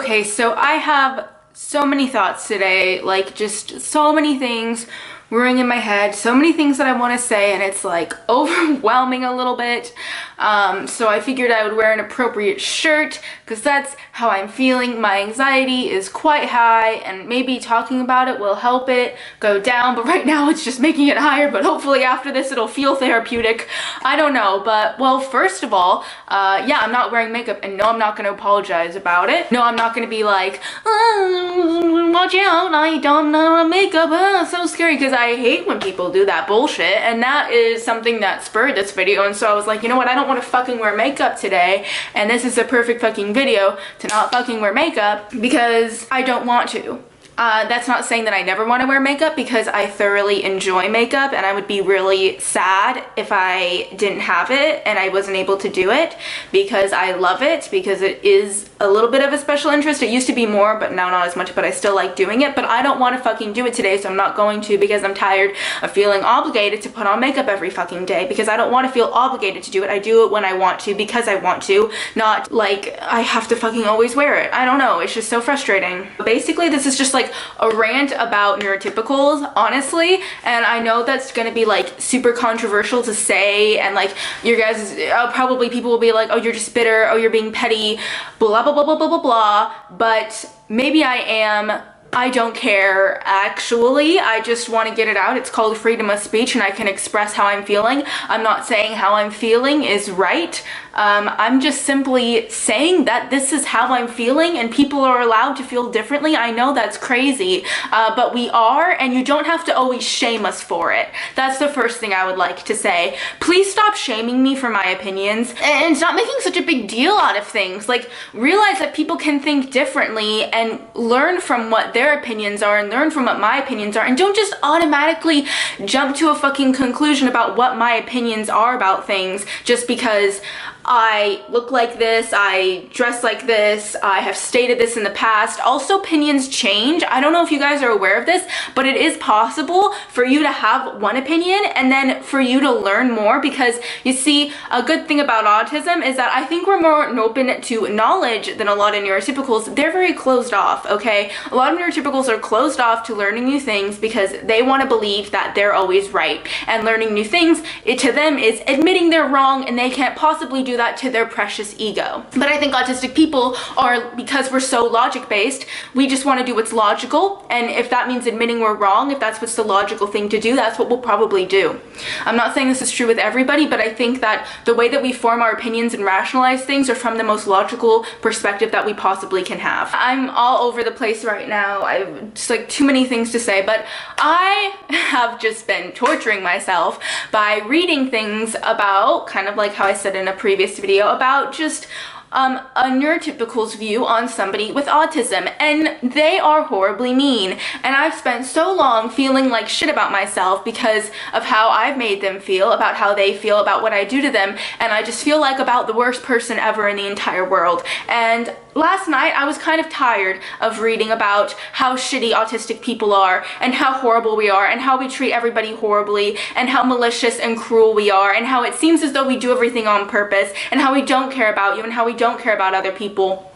Okay, so I have so many thoughts today, like just so many things whirring in my head, so many things that I want to say, and it's like overwhelming a little bit. So I figured I would wear an appropriate shirt because that's how I'm feeling. My anxiety is quite high, and maybe talking about it will help it go down, but right now it's just making it higher, but hopefully after this it'll feel therapeutic. I don't know, but well, first of all, yeah, I'm not wearing makeup, and no, I'm not going to apologize about it. No, I'm not going to be like, oh, watch out, I don't know makeup, so scary, because I hate when people do that bullshit, and that is something that spurred this video. And so I was like, you know what, I don't want to fucking wear makeup today, and this is a perfect fucking video to not fucking wear makeup because I don't want to. That's not saying that I never want to wear makeup, because I thoroughly enjoy makeup, and I would be really sad if I didn't have it and I wasn't able to do it, because I love it, because it is a little bit of a special interest. It used to be more, but now not as much, but I still like doing it. But I don't want to fucking do it today, so I'm not going to, because I'm tired of feeling obligated to put on makeup every fucking day, because I don't want to feel obligated to do it. I do it when I want to, because I want to, not like I have to fucking always wear it. I don't know, it's just so frustrating. Basically, this is just like a rant about neurotypicals, honestly, and I know that's gonna be like super controversial to say, and like your guys, probably people will be like, oh, you're just bitter, oh, you're being petty, blah blah blah blah blah blah blah, but maybe I am. I don't care, actually. I just want to get it out. It's called freedom of speech, and I can express how I'm feeling. I'm not saying how I'm feeling is right. I'm just simply saying that this is how I'm feeling, and people are allowed to feel differently. I know that's crazy, but we are, and you don't have to always shame us for it. That's the first thing I would like to say. Please stop shaming me for my opinions, and stop making such a big deal out of things. Like, realize that people can think differently and learn from what their opinions are and learn from what my opinions are, and don't just automatically jump to a fucking conclusion about what my opinions are about things just because I look like this, I dress like this, I have stated this in the past. Also, opinions change. I don't know if you guys are aware of this, but it is possible for you to have one opinion and then for you to learn more, because you see, a good thing about autism is that I think we're more open to knowledge than a lot of neurotypicals. They're very closed off, okay? A lot of neurotypicals are closed off to learning new things because they want to believe that they're always right. And learning new things, it to them is admitting they're wrong, and they can't possibly do that to their precious ego. But I think autistic people are, because we're so logic based, we just want to do what's logical, and if that means admitting we're wrong, if that's what's the logical thing to do, that's what we'll probably do. I'm not saying this is true with everybody, but I think that the way that we form our opinions and rationalize things are from the most logical perspective that we possibly can have. I'm all over the place right now. I've just like too many things to say, but I have just been torturing myself by reading things about, kind of like how I said in a previous video, about just a neurotypical's view on somebody with autism, and they are horribly mean, and I've spent so long feeling like shit about myself because of how I've made them feel, about how they feel about what I do to them, and I just feel like about the worst person ever in the entire world. And last night I was kind of tired of reading about how shitty autistic people are, and how horrible we are, and how we treat everybody horribly, and how malicious and cruel we are, and how it seems as though we do everything on purpose, and how we don't care about you, and how we don't care about other people.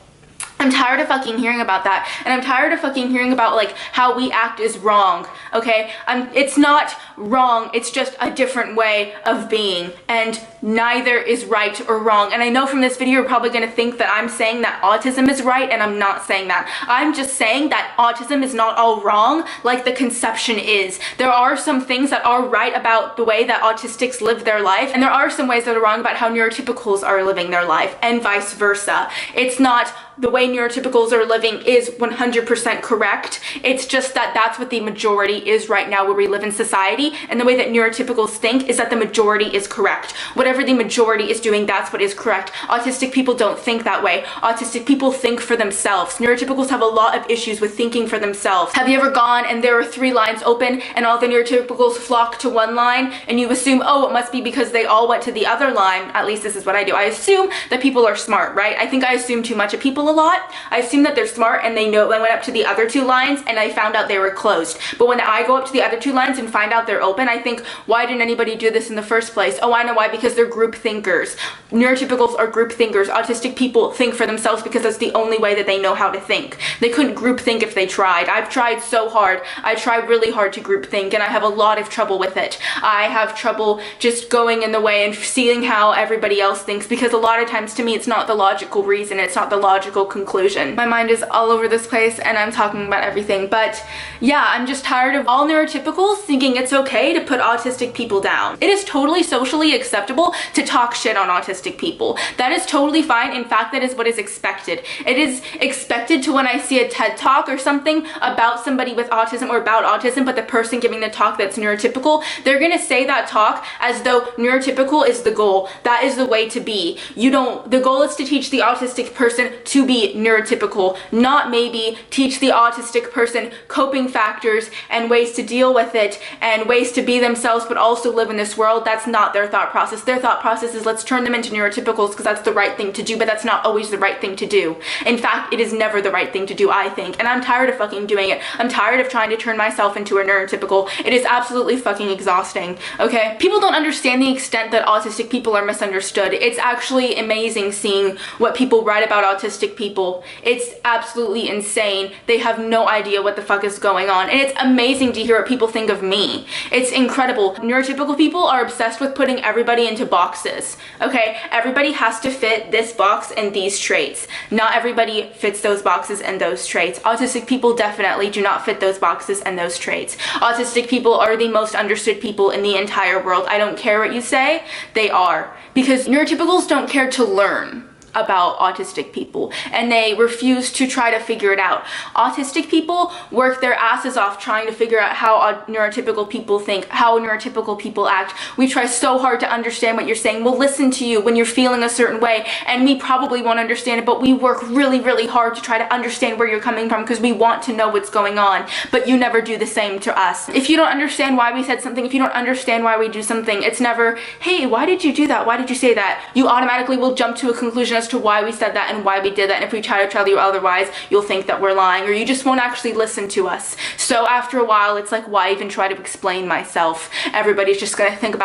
I'm tired of fucking hearing about that, and I'm tired of fucking hearing about like how we act is wrong, okay? It's not wrong, it's just a different way of being, and neither is right or wrong. And I know from this video you're probably gonna think that I'm saying that autism is right, and I'm not saying that. I'm just saying that autism is not all wrong like the conception is. There are some things that are right about the way that autistics live their life, and there are some ways that are wrong about how neurotypicals are living their life, and vice versa. It's not the way neurotypicals are living is 100% correct. It's just that that's what the majority is right now where we live in society, and the way that neurotypicals think is that the majority is correct. Whatever the majority is doing, that's what is correct. Autistic people don't think that way. Autistic people think for themselves. Neurotypicals have a lot of issues with thinking for themselves. Have you ever gone and there are 3 lines open and all the neurotypicals flock to one line, and you assume, oh, it must be because they all went to the other line? At least this is what I do. I assume that people are smart, right? I think I assume too much of people a lot, I assume that they're smart and they know. I went up to the other two lines and I found out they were closed. But when I go up to the other two lines and find out they're open, I think, why didn't anybody do this in the first place? Oh, I know why, because they're group thinkers. Neurotypicals are group thinkers. Autistic people think for themselves because that's the only way that they know how to think. They couldn't group think if they tried. I've tried so hard. I try really hard to group think and I have a lot of trouble with it. I have trouble just going in the way and seeing how everybody else thinks, because a lot of times to me it's not the logical reason, it's not the logical conclusion. My mind is all over this place and I'm talking about everything, but yeah, I'm just tired of all neurotypicals thinking it's okay to put autistic people down. It is totally socially acceptable to talk shit on autistic people. That is totally fine. In fact, that is what is expected. It is expected to, when I see a TED talk or something about somebody with autism or about autism, but the person giving the talk that's neurotypical, they're gonna say that talk as though neurotypical is the goal. That is the way to be. The goal is to teach the autistic person to be neurotypical, not maybe teach the autistic person coping factors and ways to deal with it and ways to be themselves but also live in this world. That's not their thought process. Their thought process is, let's turn them into neurotypicals because that's the right thing to do, but that's not always the right thing to do. In fact, it is never the right thing to do, I think, and I'm tired of fucking doing it. I'm tired of trying to turn myself into a neurotypical. It is absolutely fucking exhausting, okay? People don't understand the extent that autistic people are misunderstood. It's actually amazing seeing what people write about autistic people. It's absolutely insane. They have no idea what the fuck is going on, and it's amazing to hear what people think of me. It's incredible. Neurotypical people are obsessed with putting everybody into boxes, okay? Everybody has to fit this box and these traits. Not everybody fits those boxes and those traits. Autistic people definitely do not fit those boxes and those traits. Autistic people are the most understood people in the entire world. I don't care what you say, they are. Because neurotypicals don't care to learn about autistic people and they refuse to try to figure it out. Autistic people work their asses off trying to figure out how neurotypical people think, how neurotypical people act. We try so hard to understand what you're saying. We'll listen to you when you're feeling a certain way and we probably won't understand it, but we work really, really hard to try to understand where you're coming from because we want to know what's going on, but you never do the same to us. If you don't understand why we said something, if you don't understand why we do something, it's never, hey, why did you do that? Why did you say that? You automatically will jump to a conclusion as to why we said that and why we did that, and if we try to tell you otherwise, you'll think that we're lying, or you just won't actually listen to us. So after a while, it's like, why even try to explain myself? Everybody's just gonna think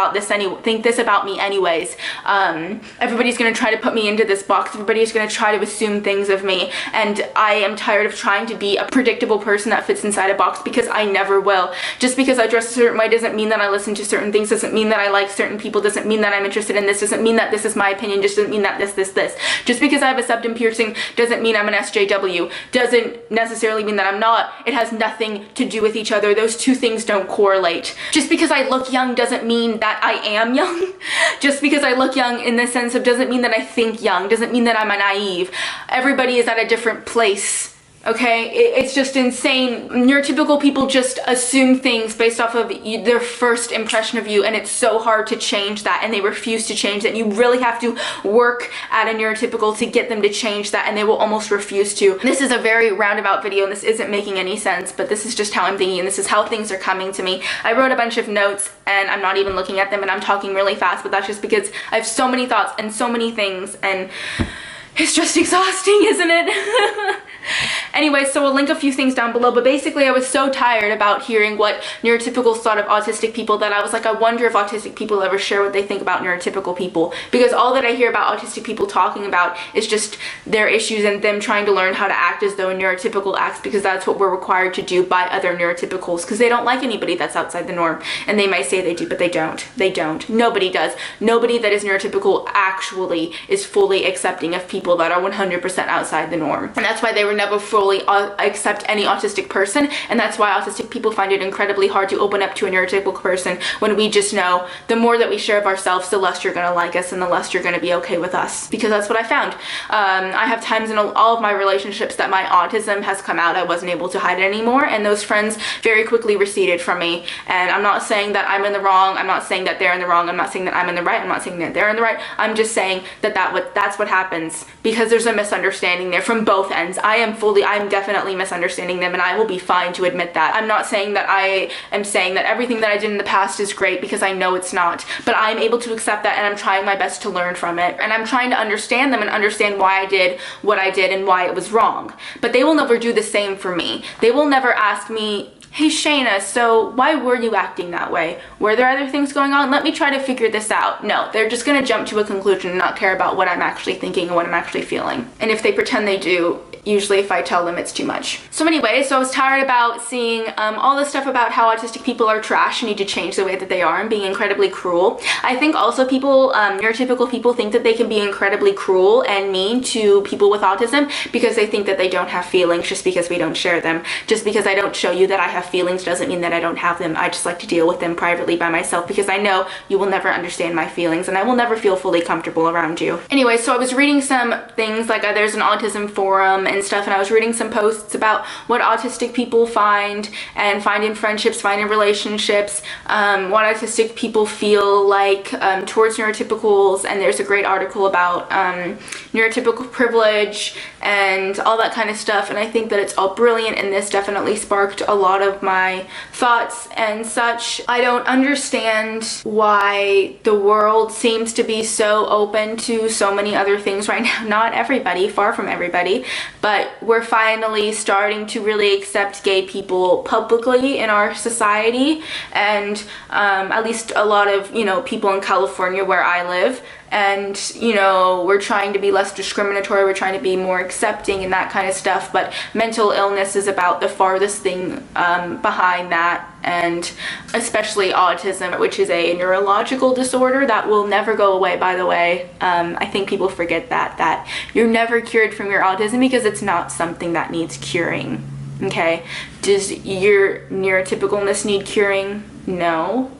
this about me anyways. Everybody's gonna try to put me into this box. Everybody's gonna try to assume things of me, and I am tired of trying to be a predictable person that fits inside a box, because I never will. Just because I dress a certain way doesn't mean that I listen to certain things, doesn't mean that I like certain people, doesn't mean that I'm interested in this, doesn't mean that this is my opinion, just doesn't mean that this. Just because I have a septum piercing doesn't mean I'm an SJW, doesn't necessarily mean that I'm not. It has nothing to do with each other. Those two things don't correlate. Just because I look young doesn't mean that I am young. Just because I look young in the sense of doesn't mean that I think young, doesn't mean that I'm a naive. Everybody is at a different place. Okay, it's just insane. Neurotypical people just assume things based off of their first impression of you, and it's so hard to change that, and they refuse to change that. You really have to work at a neurotypical to get them to change that, and they will almost refuse to. This is a very roundabout video, and this isn't making any sense, but this is just how I'm thinking, and this is how things are coming to me. I wrote a bunch of notes, and I'm not even looking at them, and I'm talking really fast, but that's just because I have so many thoughts and so many things, and it's just exhausting, isn't it? Anyway, so I'll link a few things down below, but basically I was so tired about hearing what neurotypicals thought of autistic people that I was like, I wonder if autistic people ever share what they think about neurotypical people, because all that I hear about autistic people talking about is just their issues and them trying to learn how to act as though a neurotypical acts, because that's what we're required to do by other neurotypicals, because they don't like anybody that's outside the norm, and they might say they do, but they don't. They don't. Nobody does. Nobody that is neurotypical actually is fully accepting of people that are 100% outside the norm, and that's why they were never fully accept any autistic person, and that's why autistic people find it incredibly hard to open up to a neurotypical person, when we just know the more that we share of ourselves, the less you're gonna like us and the less you're gonna be okay with us, because that's what I found. I have times in all of my relationships that my autism has come out. I wasn't able to hide it anymore, and those friends very quickly receded from me, and I'm not saying that I'm in the wrong, I'm not saying that they're in the wrong, I'm not saying that I'm in the right, I'm not saying that they're in the right, I'm just saying that that's what happens, because there's a misunderstanding there from both ends. I I'm definitely misunderstanding them, and I will be fine to admit that. I'm not saying that I am saying that everything that I did in the past is great, because I know it's not, but I'm able to accept that, and I'm trying my best to learn from it, and I'm trying to understand them and understand why I did what I did and why it was wrong. But they will never do the same for me. They will never ask me, hey Shayna, so why were you acting that way? Were there other things going on? Let me try to figure this out. No, they're just gonna jump to a conclusion and not care about what I'm actually thinking and what I'm actually feeling. And if they pretend they do, usually if I tell them, it's too much. So anyway, so I was tired about seeing all this stuff about how autistic people are trash and need to change the way that they are and being incredibly cruel. I think also people, neurotypical people, think that they can be incredibly cruel and mean to people with autism because they think that they don't have feelings just because we don't share them. Just because I don't show you that I have feelings doesn't mean that I don't have them. I just like to deal with them privately by myself because I know you will never understand my feelings and I will never feel fully comfortable around you. Anyway, so I was reading some things, like there's an autism forum and stuff, and I was reading some posts about what autistic people find in friendships, find in relationships, what autistic people feel like towards neurotypicals, and there's a great article about neurotypical privilege and all that kind of stuff, and I think that it's all brilliant, and this definitely sparked a lot of my thoughts and such. I don't understand why the world seems to be so open to so many other things right now. Not everybody, far from everybody, but we're finally starting to really accept gay people publicly in our society, and at least a lot of, you know, people in California where I live. And, you know, we're trying to be less discriminatory, we're trying to be more accepting and that kind of stuff, but mental illness is about the farthest thing behind that, and especially autism, which is a neurological disorder that will never go away, by the way. I think people forget that you're never cured from your autism because it's not something that needs curing, okay? Does your neurotypicalness need curing? No.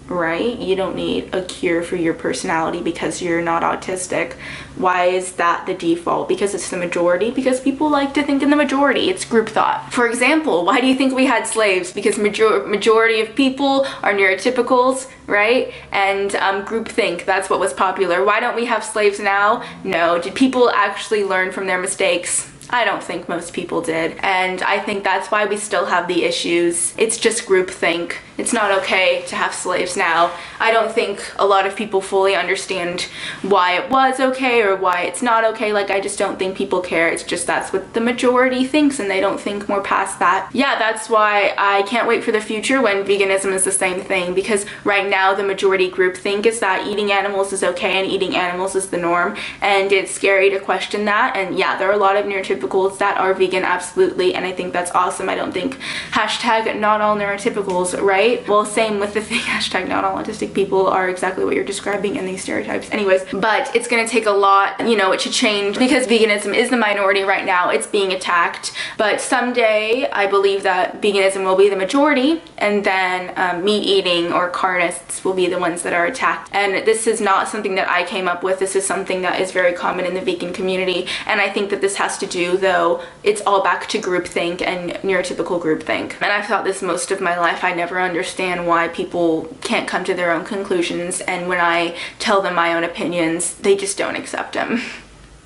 Right? You don't need a cure for your personality because you're not autistic. Why is that the default? Because it's the majority? Because people like to think in the majority. It's group thought. For example, why do you think we had slaves? Because majority of people are neurotypicals, right? And group think, that's what was popular. Why don't we have slaves now? No. Did people actually learn from their mistakes? I don't think most people did, and I think that's why we still have the issues. It's just groupthink. It's not okay to have slaves now. I don't think a lot of people fully understand why it was okay or why it's not okay. Like, I just don't think people care. It's just that's what the majority thinks, and they don't think more past that. Yeah, that's why I can't wait for the future when veganism is the same thing, because right now the majority groupthink is that eating animals is okay and eating animals is the norm, and it's scary to question that. And yeah, there are a lot of neurotypicals that are vegan, absolutely, and I think that's awesome. I don't think hashtag not all neurotypicals, right? Well, same with the thing, hashtag not all autistic people are exactly what you're describing in these stereotypes. Anyways, but it's gonna take a lot, you know, it should change because veganism is the minority right now. It's being attacked, but someday I believe that veganism will be the majority, and then meat eating or carnists will be the ones that are attacked. And this is not something that I came up with. This is something that is very common in the vegan community, and I think that this has to do, though, it's all back to groupthink and neurotypical groupthink. And I've thought this most of my life. I never understand why people can't come to their own conclusions, and when I tell them my own opinions, they just don't accept them.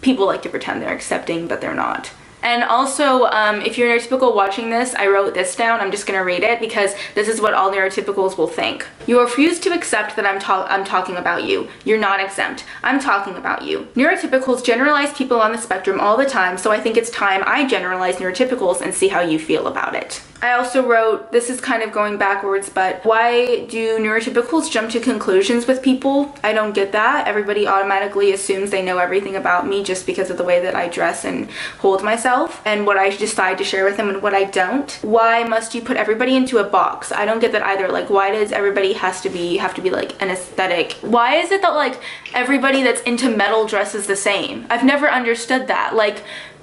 People like to pretend they're accepting, but they're not. And also, if you're neurotypical watching this, I wrote this down. I'm just gonna read it because this is what all neurotypicals will think. You refuse to accept that I'm talking about you. You're not exempt. I'm talking about you. Neurotypicals generalize people on the spectrum all the time, so I think it's time I generalize neurotypicals and see how you feel about it. I also wrote, this is kind of going backwards, but why do neurotypicals jump to conclusions with people? I don't get that. Everybody automatically assumes they know everything about me just because of the way that I dress and hold myself and what I decide to share with them and what I don't. Why must you put everybody into a box? I don't get that either. Like, why does everybody have to be like an aesthetic? Why is it that like everybody that's into metal dresses the same? I've never understood that. Like,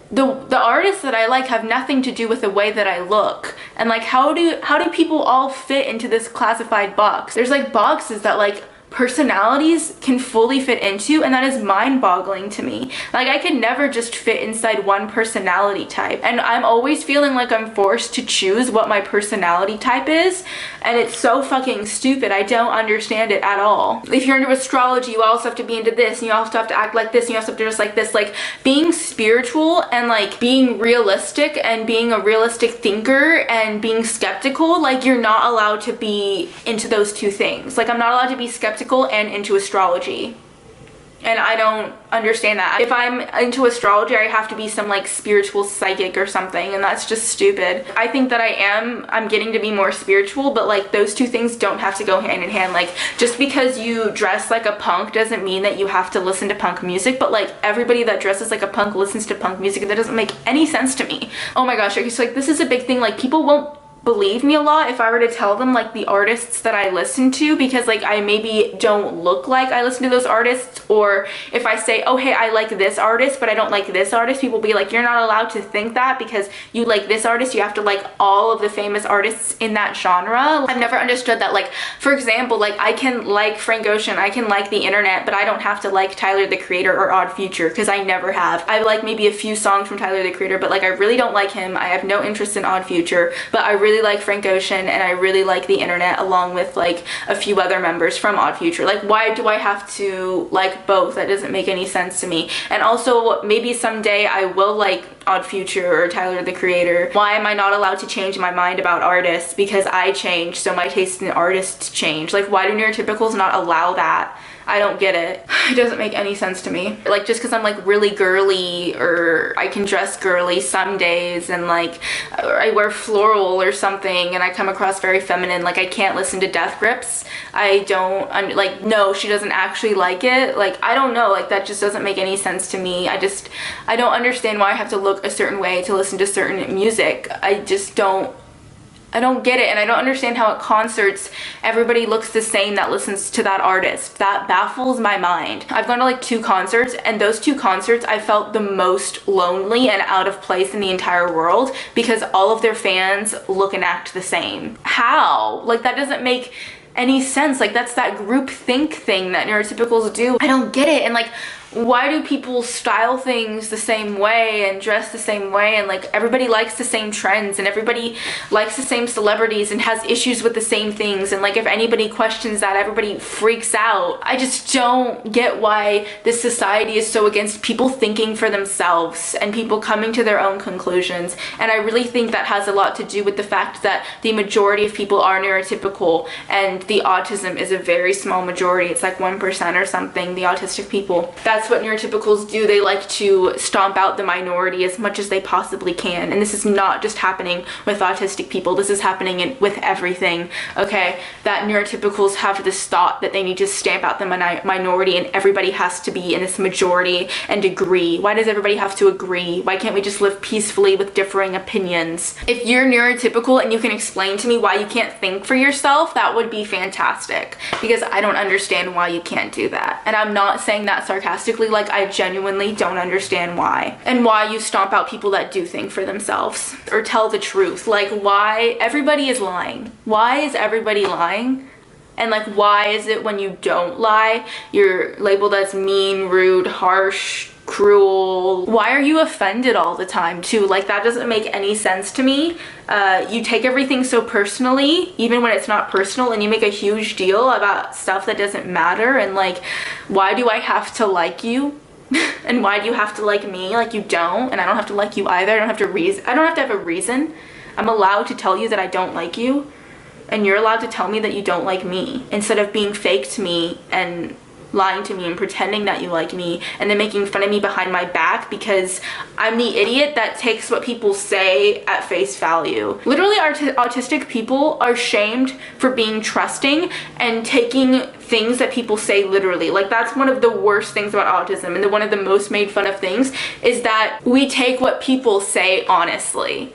the artists that I like have nothing to do with the way that I look, and like how do people all fit into this classified box? There's like boxes that like personalities can fully fit into, and that is mind-boggling to me. Like, I could never just fit inside one personality type, and I'm always feeling like I'm forced to choose what my personality type is, and it's so fucking stupid. I don't understand it at all. If you're into astrology, you also have to be into this, and you also have to act like this, and you also have to dress like this. Like, being spiritual and like being realistic and being a realistic thinker and being skeptical, like, you're not allowed to be into those two things. Like, I'm not allowed to be skeptical and into astrology, and I don't understand that. If I'm into astrology, I have to be some like spiritual psychic or something, and that's just stupid. I think that I'm getting to be more spiritual, but like those two things don't have to go hand in hand. Like, just because you dress like a punk doesn't mean that you have to listen to punk music, but like everybody that dresses like a punk listens to punk music, and that doesn't make any sense to me. Oh my gosh, okay, so like this is a big thing. Like, people won't believe me a lot if I were to tell them like the artists that I listen to, because like I maybe don't look like I listen to those artists, or if I say, oh hey, I like this artist but I don't like this artist, people will be like, you're not allowed to think that because you like this artist, you have to like all of the famous artists in that genre. I've never understood that. Like, for example, like I can like Frank Ocean, I can like the internet, but I don't have to like Tyler the Creator or Odd Future, because I never have. I like maybe a few songs from Tyler the Creator, but like I really don't like him. I have no interest in Odd Future, but I really like Frank Ocean, and I really like the internet, along with like a few other members from Odd Future. Like, why do I have to like both? That doesn't make any sense to me. And also, maybe someday I will like Odd Future or Tyler the Creator. Why am I not allowed to change my mind about artists? Because I change, so my taste in artists change. Like, why do neurotypicals not allow that? I don't get it. It doesn't make any sense to me. Like, just because I'm like really girly, or I can dress girly some days, and like I wear floral or something and I come across very feminine, like I can't listen to Death Grips. I don't, like, no, she doesn't actually like it. Like, I don't know, like that just doesn't make any sense to me. I don't understand why I have to look a certain way to listen to certain music. I don't get it, and I don't understand how at concerts everybody looks the same that listens to that artist. That baffles my mind. I've gone to like 2 concerts, and those 2 concerts I felt the most lonely and out of place in the entire world, because all of their fans look and act the same. How? Like, that doesn't make any sense. Like, that's that group think thing that neurotypicals do. I don't get it. And like, why do people style things the same way and dress the same way, and like everybody likes the same trends, and everybody likes the same celebrities and has issues with the same things, and like if anybody questions that, everybody freaks out. I just don't get why this society is so against people thinking for themselves and people coming to their own conclusions. And I really think that has a lot to do with the fact that the majority of people are neurotypical, and the autism is a very small majority. It's like 1% or something, the autistic people. That's what neurotypicals do. They like to stomp out the minority as much as they possibly can. And this is not just happening with autistic people. This is happening with everything, okay? That neurotypicals have this thought that they need to stamp out the minority, and everybody has to be in this majority and agree. Why does everybody have to agree? Why can't we just live peacefully with differing opinions? If you're neurotypical and you can explain to me why you can't think for yourself, that would be fantastic, because I don't understand why you can't do that. And I'm not saying that sarcastically. Like, I genuinely don't understand why. And why you stomp out people that do think for themselves or tell the truth. Like, why everybody is lying. Why is everybody lying? And like, why is it when you don't lie, you're labeled as mean, rude, harsh, cruel? Why are you offended all the time too? Like, that doesn't make any sense to me. You take everything so personally, even when it's not personal, and you make a huge deal about stuff that doesn't matter. And like, why do I have to like you? And why do you have to like me? Like, you don't, and I don't have to like you either. I don't have to have a reason. I'm allowed to tell you that I don't like you, and you're allowed to tell me that you don't like me, instead of being fake to me and lying to me and pretending that you like me, and then making fun of me behind my back because I'm the idiot that takes what people say at face value. Literally, autistic people are shamed for being trusting and taking things that people say literally. Like, that's one of the worst things about autism, and one of the most made fun of things is that we take what people say honestly.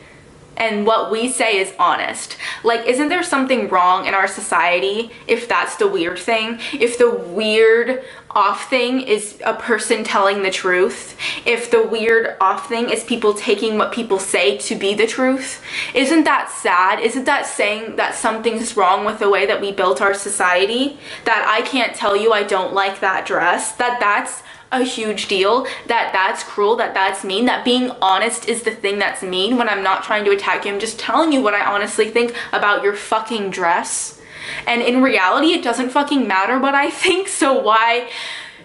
And what we say is honest. Like, isn't there something wrong in our society if that's the weird thing? If the weird, off thing is a person telling the truth, if the weird off thing is people taking what people say to be the truth, isn't that sad? Isn't that saying that something's wrong with the way that we built our society? That I can't tell you I don't like that dress, that's a huge deal, that's cruel, that's mean, that being honest is the thing that's mean when I'm not trying to attack you, I'm just telling you what I honestly think about your fucking dress. And in reality, it doesn't fucking matter what I think, so why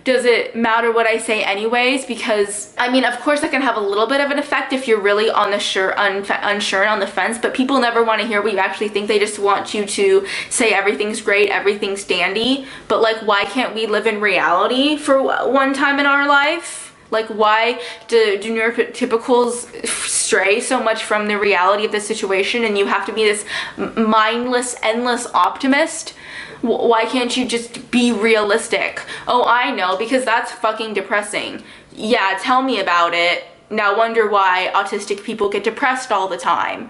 does it matter what I say anyways? Because, I mean, of course that can have a little bit of an effect if you're really on the unsure and on the fence, but people never want to hear what you actually think. They just want you to say everything's great, everything's dandy. But like, why can't we live in reality for one time in our life? Like, why do neurotypicals stray so much from the reality of the situation, and you have to be this mindless, endless optimist? Why can't you just be realistic? Oh, I know, because that's fucking depressing. Yeah, tell me about it. Now wonder why autistic people get depressed all the time.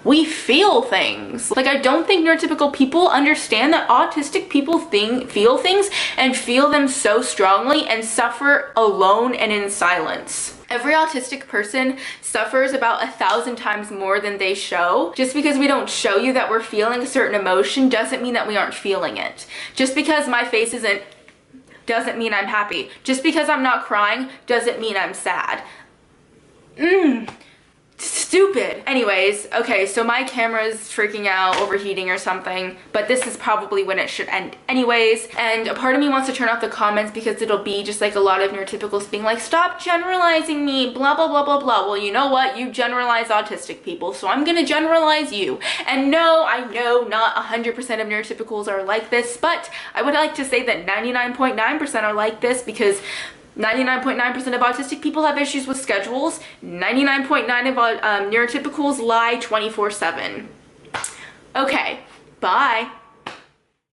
We feel things. Like, I don't think neurotypical people understand that autistic people feel things and feel them so strongly and suffer alone and in silence. Every autistic person suffers about 1,000 times more than they show. Just because we don't show you that we're feeling a certain emotion doesn't mean that we aren't feeling it. Just because my face isn't doesn't mean I'm happy. Just because I'm not crying doesn't mean I'm sad. Stupid. Anyways, okay, so my camera's freaking out, overheating or something, but this is probably when it should end anyways, and a part of me wants to turn off the comments because it'll be just like a lot of neurotypicals being like, stop generalizing me, blah blah blah blah blah. Well, you know what, you generalize autistic people, so I'm gonna generalize you. And no, I know not 100% of neurotypicals are like this, but I would like to say that 99.9% are like this, because 99.9% of autistic people have issues with schedules. 99.9% of neurotypicals lie 24/7. Okay, bye.